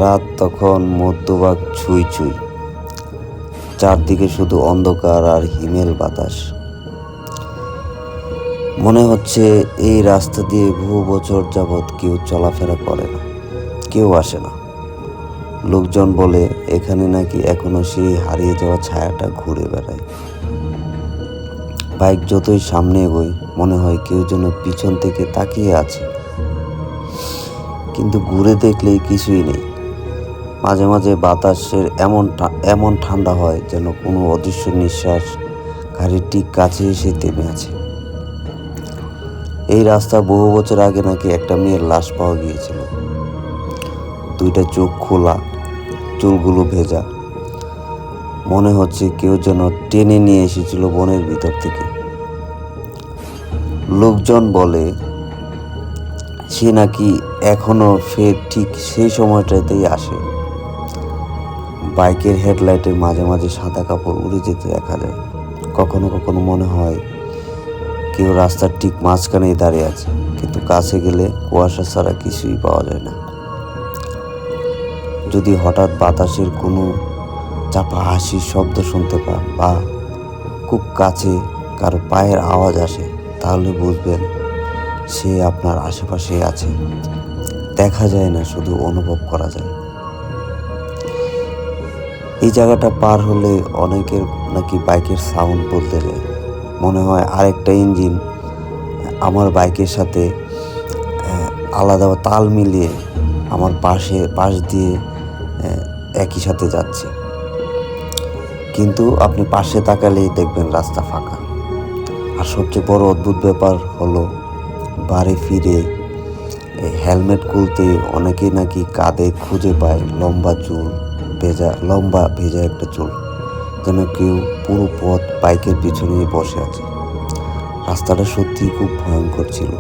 রাত তখন মধ্যভাগ ছুঁই ছুঁই, চারদিকে শুধু অন্ধকার আর হিমেল বাতাস। মনে হচ্ছে এই রাস্তা দিয়ে বহু বছর যাবৎ কেউ চলাফেরা করে না, কেউ আসে না। লোকজন বলে এখানে নাকি এখনো সেই হারিয়ে যাওয়া ছায়াটা ঘুরে বেড়ায়। বাইক যতই সামনে এগোয় মনে হয় কেউ যেন পিছন থেকে তাকিয়ে আছে, কিন্তু ঘুরে দেখলেই কিছুই নেই। মাঝে মাঝে বাতাসের এমন ঠান্ডা হয় যেন কোনো অদৃশ্য নিঃশ্বাস গাড়ির ঠিক কাছে এসে থেমে আছে। এই রাস্তা বহু বছর আগে নাকি একটা মেয়ের লাশ পাওয়া গিয়েছিল, দুইটা চোখ খোলা, চুলগুলো ভেজা। মনে হচ্ছে কেউ যেন টেনে নিয়ে এসেছিল বনের ভিতর থেকে। লোকজন বলে সে নাকি এখনো ফের ঠিক সেই সময়টাতেই আসে। বাইকের হেডলাইটের মাঝে মাঝে সাদা কাপড় উড়ে যেতে দেখা যায়। কখনো কখনো মনে হয় কেউ রাস্তার ঠিক মাঝখানেই দাঁড়িয়ে আছে, কিন্তু কাছে গেলে কুয়াশা ছাড়া কিছুই পাওয়া যায় না। যদি হঠাৎ বাতাসের কোনো চাপা হাসির শব্দ শুনতে পান বা খুব কাছে কারো পায়ের আওয়াজ আসে, তাহলে বুঝবেন সে আপনার আশেপাশেই আছে। দেখা যায় না, শুধু অনুভব করা যায়। এই জায়গাটা পার হলে অনেকের নাকি বাইকের সাউন্ড বলতে যায়। মনে হয় আরেকটা ইঞ্জিন আমার বাইকের সাথে আলাদা তাল মিলিয়ে আমার পাশ দিয়ে একই সাথে যাচ্ছে। কিন্তু আপনি পাশে তাকালেই দেখবেন রাস্তা ফাঁকা। আর সবচেয়ে বড় অদ্ভুত ব্যাপার হলো বাড়ি ফিরে হেলমেট খুলতে অনেকেই নাকি কাঁধে খুঁজে পায় লম্বা ভেজা একটা চুল, যেন কেউ পুরো পথ বাইকের পিছনে বসে আছে। রাস্তাটা সত্যিই খুব ভয়ঙ্কর ছিল।